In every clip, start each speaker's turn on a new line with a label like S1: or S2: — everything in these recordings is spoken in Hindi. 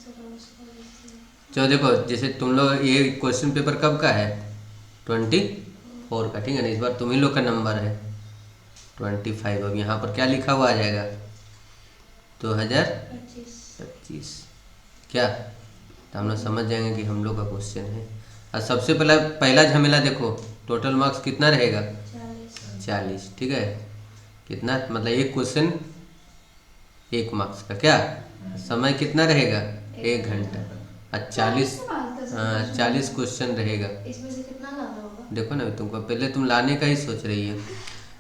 S1: चलो देखो, जैसे तुम लोग ये क्वेश्चन पेपर कब का है, 24 का, ठीक है ना। इस बार तुम ही लोग का नंबर है 25। अब यहाँ पर क्या लिखा हुआ आ जाएगा, 2025। क्या, तो हम लोग समझ जाएंगे कि हम लोग का क्वेश्चन है। और सबसे पहला झमेला देखो, टोटल मार्क्स कितना रहेगा, 40, ठीक है। कितना, मतलब एक क्वेश्चन 1 मार्क्स का, क्या समय कितना रहेगा, 1 घंटा। और 40 क्वेश्चन रहेगा।
S2: इसमें से कितना लाना होगा?
S1: देखो ना, तुमको पहले तुम लाने का ही सोच रही है।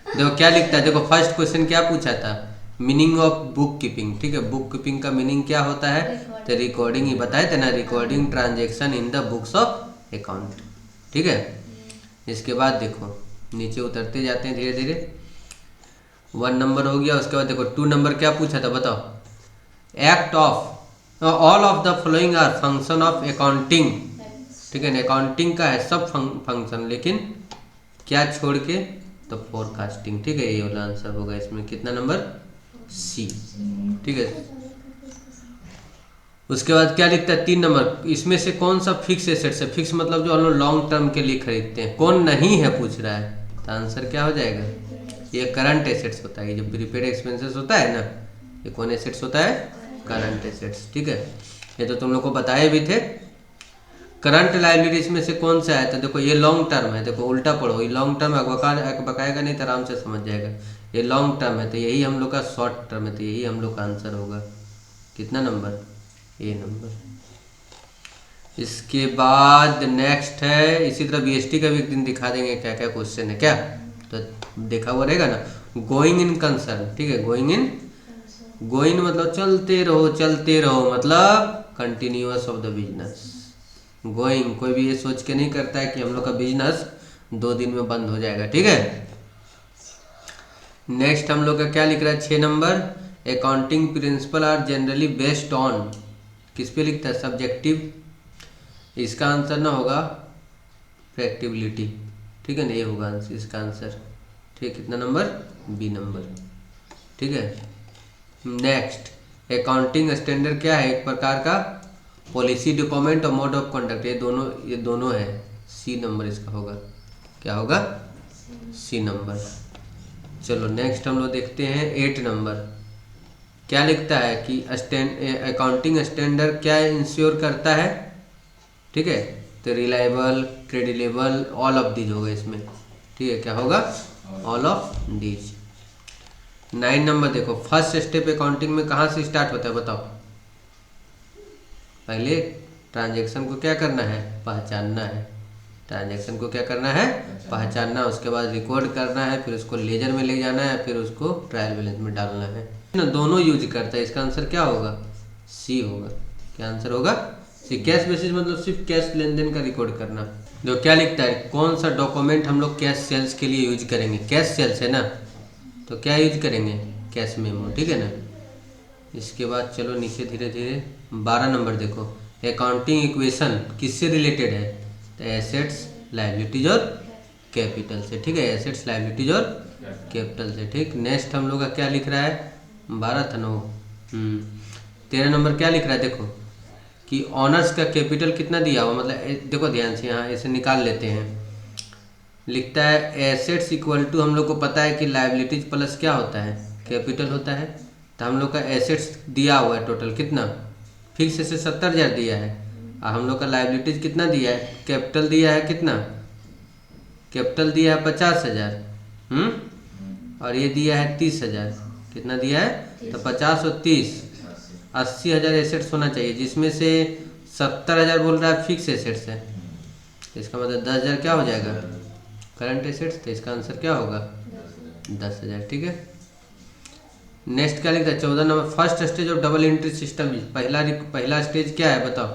S1: देखो क्या लिखता है, देखो फर्स्ट क्वेश्चन क्या पूछा था, मीनिंग ऑफ बुक कीपिंग, ठीक है। बुक कीपिंग का मीनिंग क्या होता है, तो रिकॉर्डिंग ही बताए थे ना, recording transaction in the books of account, ठीक है। इसके बाद देखो नीचे उतरते जाते हैं धीरे धीरे। 1 नंबर हो गया, उसके बाद देखो 2 नंबर क्या पूछा था बताओ, act of all of the following are function of accounting, ठीक है। अकाउंटिंग का है सब फंक्शन, लेकिन क्या छोड़ के, तो फोरकास्टिंग, ठीक है। ये वाला आंसर होगा इसमें, कितना नंबर, सी, ठीक है। उसके बाद क्या लिखता है 3 नंबर, इसमें से कौन सा फिक्स एसेट्स है, फिक्स मतलब जो हम लोग लॉन्ग टर्म के लिए खरीदते हैं, कौन नहीं है पूछ रहा है, तो आंसर क्या हो जाएगा, ये करंट एसेट्स होता है। ये जो प्रीपेड एक्सपेंसेस होता है ना, ये कौन एसेट्स होता है, करंट एसेट्स, ठीक है। ये तो तुम लोग को बताए भी थे। करंट लायबिलिटीज में से कौन सा है, तो देखो ये लॉन्ग टर्म है, देखो उल्टा पढ़ो, ये लॉन्ग टर्म बकाएगा नहीं तो आराम से समझ जाएगा। ये लॉन्ग टर्म है तो यही हम लोग का शॉर्ट टर्म है, तो यही हम लोग का आंसर होगा, कितना नंबर, ए नंबर। इसके बाद नेक्स्ट है, इसी तरह बीएसटी का भी एक दिन दिखा देंगे क्या क्या क्वेश्चन है, क्या तो देखा हुआ रहेगा ना। गोइंग इन कंसर्न, ठीक है, गोइंग मतलब चलते रहो मतलब continuous of the business. Going, कोई भी ये सोच के नहीं करता है कि हम लोग का बिजनेस 2 दिन में बंद हो जाएगा, ठीक है। नेक्स्ट हम लोग का क्या लिख रहा है 6 number, accounting principle are generally based on, किस पे लिखता है, सब्जेक्टिव। इसका आंसर ना होगा प्रैक्टिबिलिटी, ठीक है ना, ये होगा इसका आंसर, ठीक। कितना नंबर, बी नंबर, ठीक है। नेक्स्ट, अकाउंटिंग स्टैंडर्ड क्या है, एक प्रकार का पॉलिसी डॉक्यूमेंट और मोड ऑफ कंडक्ट, ये दोनों है, सी नंबर इसका होगा, क्या होगा, सी नंबर। चलो नेक्स्ट हम लोग देखते हैं 8 नंबर, क्या लिखता है कि अकाउंटिंग स्टैंडर्ड क्या इंश्योर करता है, ठीक है, तो reliable, creditable, all of these होगा इसमें, ठीक है, क्या होगा, ऑल ऑफ दीज। 9 नंबर देखो, फर्स्ट स्टेप अकाउंटिंग में कहाँ से स्टार्ट होता है बताओ, पहले ट्रांजैक्शन को क्या करना है, पहचानना है, ट्रांजैक्शन को क्या करना है, पहचानना, उसके बाद रिकॉर्ड करना है, फिर उसको लेजर में ले जाना है, फिर उसको ट्रायल बैलेंस में डालना है ना, दोनों यूज करता है। इसका आंसर क्या होगा, सी होगा, क्या आंसर होगा, सी। कैश बेसिस मतलब सिर्फ कैश लेन देन का रिकॉर्ड करना। जो क्या लिखता है, कौन सा डॉक्यूमेंट हम लोग कैश सेल्स के लिए यूज करेंगे, कैश सेल्स है ना, तो क्या यूज करेंगे, कैश मेमो, ठीक है ना। इसके बाद चलो नीचे धीरे धीरे 12 नंबर देखो, अकाउंटिंग इक्वेशन किससे रिलेटेड है, तो एसेट्स, लायबिलिटीज और कैपिटल से, ठीक है, एसेट्स, लायबिलिटीज और कैपिटल से, ठीक। नेक्स्ट हम लोग का क्या लिख रहा है, 12 था नो, 13 नंबर क्या लिख रहा है देखो, कि ऑनर्स का कैपिटल कितना दिया हुआ, मतलब देखो ध्यान से यहाँ ऐसे निकाल लेते हैं। लिखता है एसेट्स इक्वल टू, हम लोग को पता है कि लायबिलिटीज प्लस क्या होता है, कैपिटल होता है, तो हम लोग का एसेट्स दिया हुआ है टोटल कितना, फिक्स से 70,000 दिया है, और हम लोग का लायबिलिटीज कितना दिया है, कैपिटल दिया है कितना, कैपिटल दिया है 50,000, और ये दिया है 30,000, कितना दिया है, तो 50 और 30, 80,000 एसेट्स होना चाहिए, जिसमें से 70,000 बोल रहा है फिक्स एसेट्स है, इसका मतलब 10,000 क्या हो जाएगा, करंट एसेट्स, तो इसका आंसर क्या होगा, 10,000, ठीक है। नेक्स्ट क्या लिखता है 14 number, first stage of double entry system, पहला स्टेज क्या है बताओ,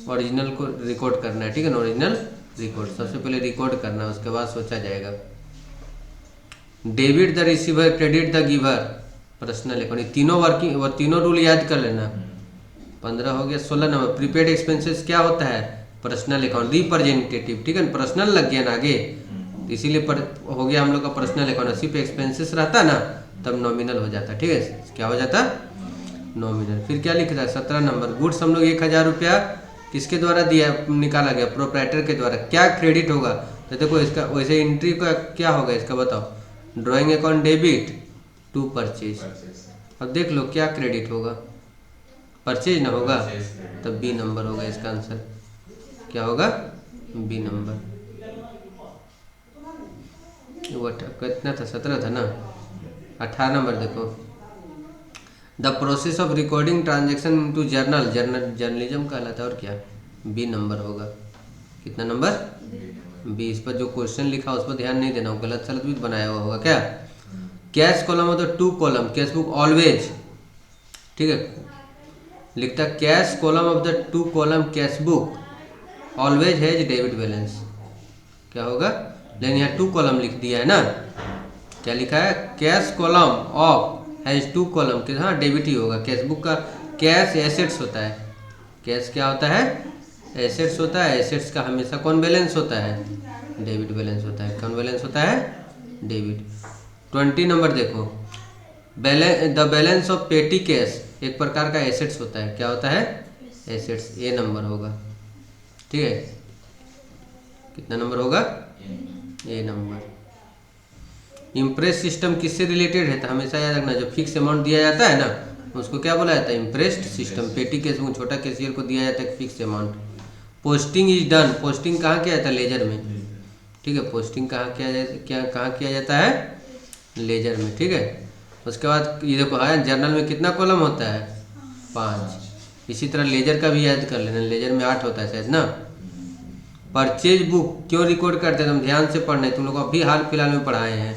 S1: ओरिजिनल को रिकॉर्ड करना है, ठीक है ना, ओरिजिनल रिकॉर्ड सबसे पहले रिकॉर्ड करना है, उसके बाद सोचा जाएगा। Debit the receiver, credit the giver, personal account, तीनों रूल याद कर लेना। 15 हो गया। 16 नंबर, प्रीपेड एक्सपेंसेस क्या होता है, पर्सनल अकाउंट, रिप्रेजेंटेटिव, ठीक है, पर्सनल लग गया ना आगे, इसीलिए हो गया हम लोग का पर्सनल अकाउंट, सिर्फ एक्सपेंसेस रहता ना तब नॉमिनल हो जाता, ठीक है। क्या हो जाता? नॉमिनल। फिर क्या लिख रहा है 17 नंबर, गुड्स हम लोग 1000 रुपया किसके द्वारा दिया निकाला गया? प्रोप्राइटर के द्वारा। क्या क्रेडिट होगा? तो देखो इसका वैसे एंट्री का क्या होगा इसका बताओ। Drawing account debit to purchase. अब देख लो क्या क्रेडिट होगा, परचेज ना होगा, तब बी नंबर होगा इसका आंसर। क्या होगा? B number. वो कितना था? 17 था ना। 18 नंबर देखो, the process of recording transaction into journal, journalism कहलाता है। और क्या? बी नंबर होगा। कितना नंबर? बी। इस पर जो क्वेश्चन लिखा उस पर ध्यान नहीं देना, गलत सलत भी बनाया हुआ होगा। क्या? कैश कॉलम हो तो 2 कॉलम, कैश बुक ऑलवेज, ठीक है, लिखता cash column of the 2 column cash book always has debit balance. क्या होगा? लेकिन यहाँ 2 कॉलम लिख दिया है ना। क्या लिखा है? Cash column of has 2 column के, हाँ डेबिट ही होगा। कैश बुक का कैश एसेट्स होता है, कैश क्या होता है? एसेट्स होता है। एसेट्स का हमेशा कौन बैलेंस होता है? डेबिट बैलेंस होता है। कौन बैलेंस होता है? डेबिट। 20 नंबर देखो, द बैलेंस ऑफ पेटी कैश एक प्रकार का एसेट्स होता है। क्या होता है? एसेट्स। ए नंबर होगा, ठीक है। कितना नंबर होगा? ए नंबर। इम्प्रेस सिस्टम किससे रिलेटेड है? तो हमेशा याद रखना, जो फिक्स अमाउंट दिया जाता है ना उसको क्या बोला जाता है? Impressed system. पेटी केस में छोटा कैशियर को दिया जाता है fix amount. Posting is done, posting कहाँ किया जाता है? लेजर में, ठीक है। पोस्टिंग कहाँ किया जाता है? लेजर में, ठीक है। उसके बाद ये देखो है जर्नल में कितना कॉलम होता है? 5। इसी तरह लेजर का भी याद कर लेना, लेजर में 8 होता है शायद ना। परचेज बुक क्यों रिकॉर्ड करते हैं? तुम ध्यान से पढ़ना है, तुम लोग अभी हाल फिलहाल में पढ़ाए हैं।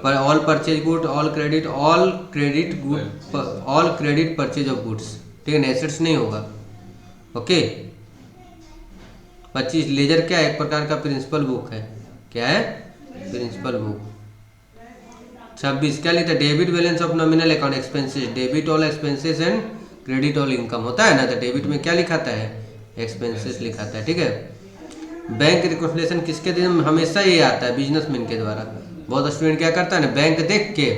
S1: पर all purchase good, all credit good, all credit purchase of goods, ठीक है। एसेट्स नहीं होगा, ओके। 25 लेजर क्या है? एक प्रकार का प्रिंसिपल बुक है। क्या है? Principal book. 26 क्या लिखता है? Debit balance of nominal account expenses, debit all expenses and credit all income होता है ना। तो डेबिट में क्या लिखाता है? एक्सपेंसेस लिखाता है, ठीक है। बैंक रिकॉन्सिलिएशन किसके दिन हमेशा ये आता है? बिजनेसमैन के द्वारा। बहुत स्टूडेंट क्या करता है ना, बैंक देख के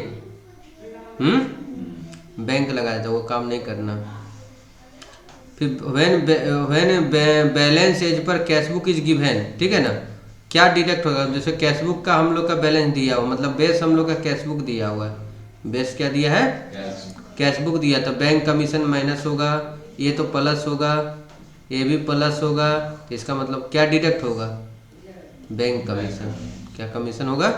S1: बैंक लगा देता है, वो काम नहीं करना। फिर when balance as per cash book is given, ठीक है ना। क्या डिडक्ट होगा? जैसे कैश बुक का हम लोग का बैलेंस दिया हुआ, मतलब बेस हम लोग का कैश बुक दिया हुआ है। बेस क्या दिया है? कैश बुक दिया, तो बैंक कमीशन माइनस होगा, ये तो प्लस होगा, ये भी प्लस होगा। इसका मतलब क्या डिडक्ट होगा? Bank commission. क्या कमीशन होगा?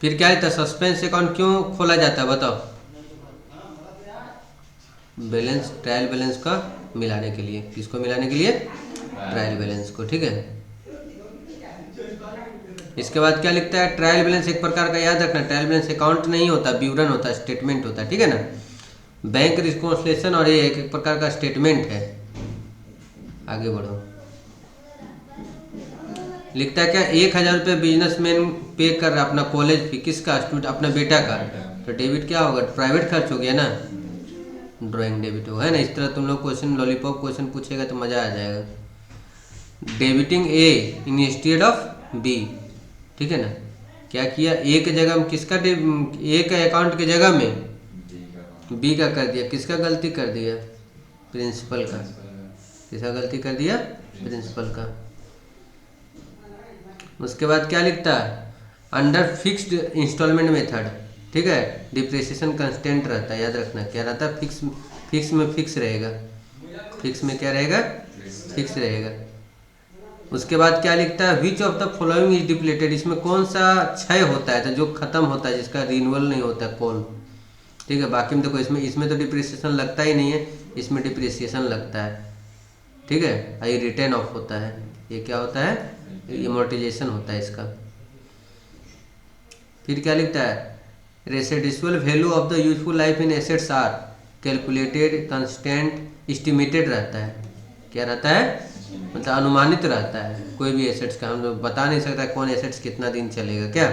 S1: फिर क्या है? सस्पेंस अकाउंट क्यों खोला जाता है बताओ? बैलेंस, ट्रायल बैलेंस का मिलाने के लिए। किसको मिलाने के लिए? ट्रायल बैलेंस को, ठीक है। इसके बाद क्या लिखता है? ट्रायल बैलेंस एक प्रकार का याद रखना, ट्रायल बैलेंस अकाउंट नहीं होता, विवरण होता है, स्टेटमेंट होता है, ठीक है ना। बैंक रिकॉन्सिलिएशन और ये एक प्रकार का स्टेटमेंट है। आगे बढ़ो, लिखता है क्या? 1000 रुपये बिजनेसमैन पे कर रहा अपना कॉलेज फी, किसका? स्टूडेंट, अपना बेटा का। तो डेबिट क्या होगा? प्राइवेट खर्च हो गया ना, ड्राइंग डेबिट होगा, है ना। इस तरह तुम लोग क्वेश्चन लॉलीपॉप क्वेश्चन पूछेगा तो मज़ा आ जाएगा। Debiting A instead of B, ठीक है ना। क्या किया? ए के जगह में किसका? ए का अकाउंट के जगह में बी का कर दिया। किसका गलती कर दिया? प्रिंसिपल का। किसका गलती कर दिया? प्रिंसिपल का। उसके बाद क्या लिखता है? अंडर फिक्स्ड इंस्टॉलमेंट मेथड, ठीक है, डिप्रिसिएशन कांस्टेंट रहता है, याद रखना। क्या रहता है? फिक्स में फिक्स रहेगा। फिक्स में क्या रहेगा? फिक्स रहेगा। उसके बाद क्या लिखता है? Which of the following is depleted, इसमें कौन सा क्षय होता है? तो जो खत्म होता है, जिसका रिन्यूअल नहीं होता है, कौन? ठीक है। बाकी में देखो इसमें तो डिप्रिसिएशन लगता ही नहीं है, इसमें डिप्रिसिएशन लगता है, ठीक है। ये रिटर्न ऑफ होता है, ये क्या होता है? एमोर्टाइजेशन होता है इसका। फिर क्या लिखता है? Residual value of the useful life in assets are calculated constant estimated रहता है। क्या रहता है? मतलब अनुमानित रहता है। कोई भी एसेट्स का हम लोग बता नहीं सकता कौन एसेट्स कितना दिन चलेगा। क्या?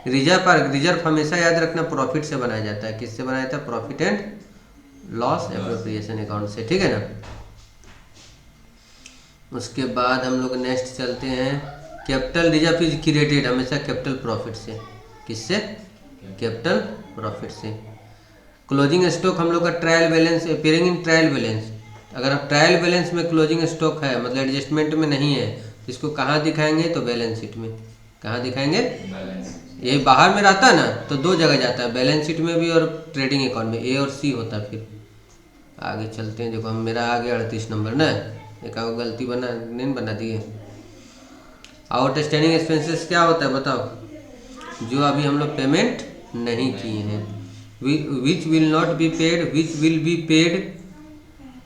S1: रिजर्व हमेशा याद रखना प्रॉफिट से बनाया जाता है। किससे बनाया जाता है? Profit and loss appropriation account से, ठीक है ना। उसके बाद हम लोग नेक्स्ट चलते हैं, कैपिटल रिजर्व इज क्रिएटेड हमेशा कैपिटल प्रॉफिट से। किससे? कैपिटल प्रॉफिट से। क्लोजिंग स्टॉक हम लोग का trial balance appearing in trial balance. अगर आप ट्रायल बैलेंस में क्लोजिंग स्टॉक है मतलब एडजस्टमेंट में नहीं है तो इसको कहाँ दिखाएंगे? तो बैलेंस शीट में। कहाँ दिखाएंगे? ये बाहर में रहता है ना तो दो जगह जाता है, बैलेंस शीट में भी और ट्रेडिंग अकाउंट में, ए और सी होता है। फिर आगे चलते हैं। देखो हम मेरा आ गया 38 नंबर ना, एक गलती नहीं बना दिए। आउटस्टैंडिंग एक्सपेंसेस क्या होता है बताओ? जो अभी हम लोग पेमेंट नहीं किए हैं। Which will not be paid, which will be paid,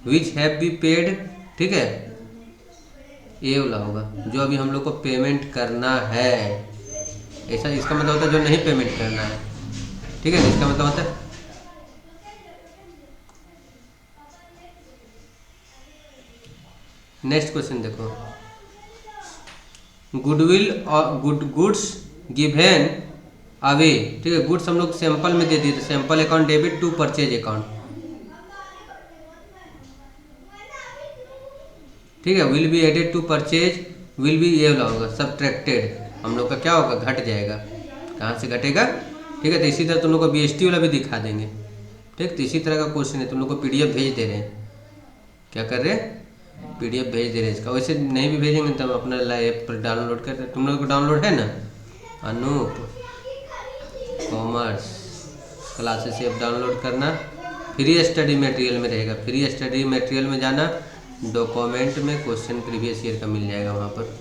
S1: which have be paid. ठीक है, ये वाला होगा जो अभी हम लोग को पेमेंट करना है। ऐसा इसका मतलब होता है जो नहीं पेमेंट करना है। ठीक है, इसका मतलब होता है नेक्स्ट क्वेश्चन देखो, गुडविल और गुड्स गिवन अवे। ठीक है, गुड्स हम लोग सैंपल में दे दिए थे, sample account debit to purchase account. ठीक है, will be added to purchase, will be ये वाला होगा सब्ट्रैक्टेड, हम लोग का क्या होगा? घट जाएगा। कहाँ से घटेगा? ठीक है, तो इसी तरह तुम लोग को बीएसटी वाला भी दिखा देंगे। ठीक, तो इसी तरह का क्वेश्चन है, तुम लोग को पीडीएफ भेज दे रहे हैं। क्या कर रहे हैं? पीडीएफ भेज दे रहे हैं इसका। वैसे नहीं भी भेजेंगे तब अपना ऐप पर डाउनलोड कर, तुम लोग को डाउनलोड है ना Anoop commerce classes app download करना, फ्री स्टडी मटेरियल में रहेगा। फ्री स्टडी मटेरियल में जाना, डॉक्यूमेंट में क्वेश्चन प्रीवियस ईयर का मिल जाएगा वहाँ पर।